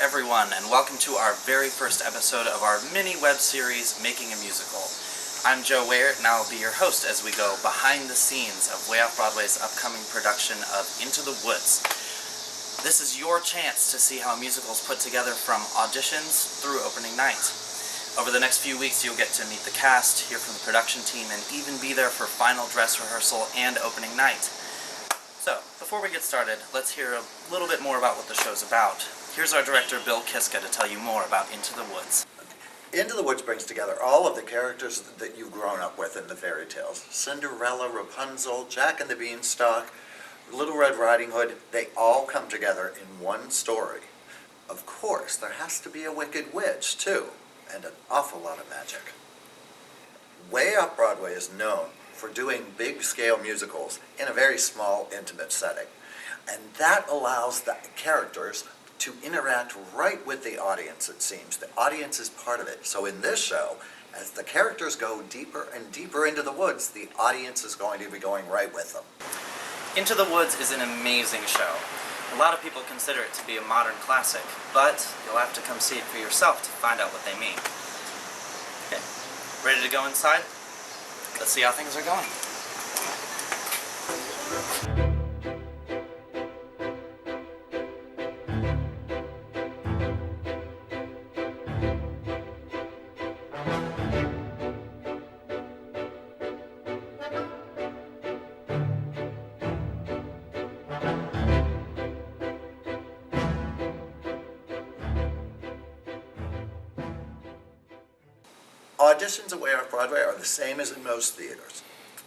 everyone, and welcome to our very first episode of our mini web series, Making a Musical. I'm Joe Ware, and I'll be your host as we go behind the scenes of Way Off Broadway's upcoming production of Into the Woods. This is your chance to see how a musical is put together from auditions through opening night. Over the next few weeks, you'll get to meet the cast, hear from the production team, and even be there for final dress rehearsal and opening night. So, before we get started, let's hear a little bit more about what the show's about. Here's our director, Bill Kiska, to tell you more about Into the Woods. Into the Woods brings together all of the characters that you've grown up with in the fairy tales. Cinderella, Rapunzel, Jack and the Beanstalk, Little Red Riding Hood, they all come together in one story. Of course, there has to be a wicked witch, too, and an awful lot of magic. Way Off Broadway is known for doing big-scale musicals in a very small, intimate setting. And that allows the characters to interact right with the audience, it seems. The audience is part of it. So in this show, as the characters go deeper and deeper into the woods, the audience is going to be going right with them. Into the Woods is an amazing show. A lot of people consider it to be a modern classic, but you'll have to come see it for yourself to find out what they mean. Okay, ready to go inside? Let's see how things are going. Auditions at Way Off Broadway are the same as in most theaters.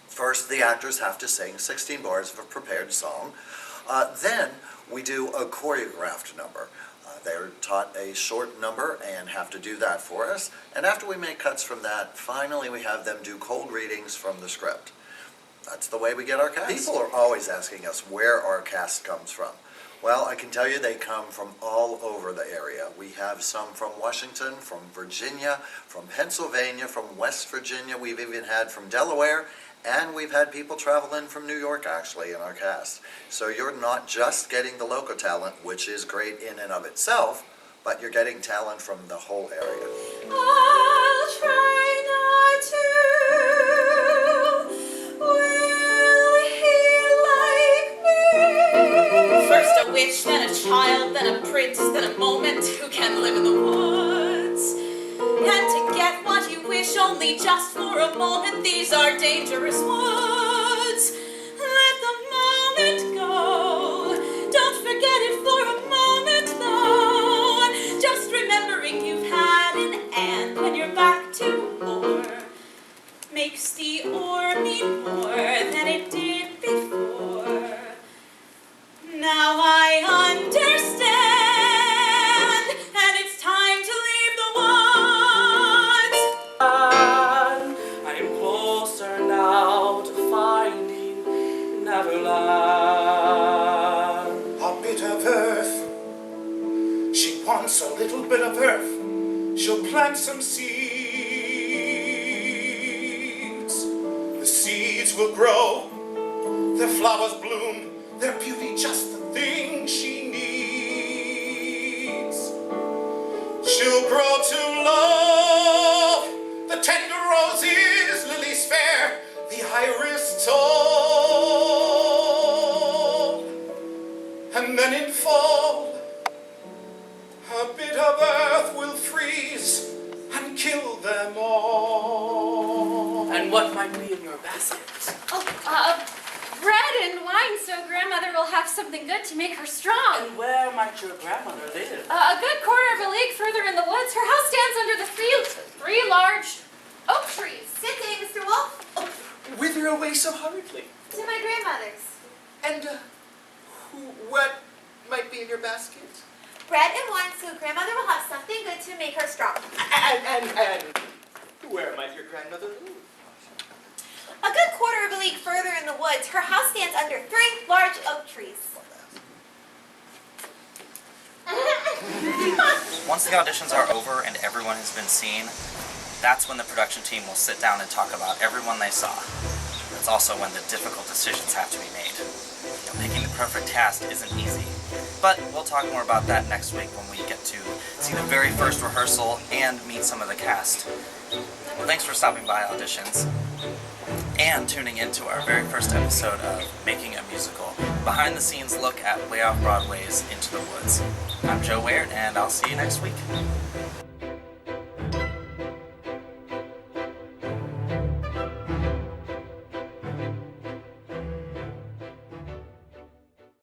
First, the actors have to sing 16 bars of a prepared song. Then, we do a choreographed number. They're taught a short number and have to do that for us. And after we make cuts from that, finally we have them do cold readings from the script. That's the way we get our cast. People are always asking us where our cast comes from. Well, I can tell you they come from all over the area. We have some from Washington, from Virginia, from Pennsylvania, from West Virginia. We've even had from Delaware, and we've had people travel in from New York, actually, in our cast. So you're not just getting the local talent, which is great in and of itself, but you're getting talent from the whole area. I'll try not to. Will he like me? First a witch, then a child, then a prince, then a moment. Who can live in the woods? And to get what you wish only just for a moment, these are dangerous woods. Let the moment go. Don't forget it for a moment, though. Just remembering you've had an and when you're back to or makes the or mean more than it did before. Now I understand, and it's time to leave the woods. I'm closer now to finding Neverland. A bit of earth. She wants a little bit of earth. She'll plant some seeds. The seeds will grow. Their flowers bloom. Their beauty just the thing she needs. She'll grow to love the tender roses, lilies fair, the iris tall. And then in fall, a bit of earth will freeze and kill them all. And what might be in your basket? Bread and wine, so grandmother will have something good to make her strong. And where might your grandmother live? A good quarter of a league further in the woods. Her house stands under the three large oak trees. Good day, Mr. Wolf. Whither away so hurriedly? To my grandmother's. And what might be in your basket? Bread and wine, so grandmother will have something good to make her strong. And where might your grandmother live? A good quarter of a league further in the woods, her house stands under 3 large oak trees. Once the auditions are over and everyone has been seen, that's when the production team will sit down and talk about everyone they saw. it's also when the difficult decisions have to be made. Picking the perfect cast isn't easy, but we'll talk more about that next week when we get to see the very first rehearsal and meet some of the cast. Thanks for stopping by Auditions and tuning into our very first episode of Making a Musical, behind the scenes look at Way Off Broadway's Into the Woods. I'm Joe Ware, and I'll see you next week.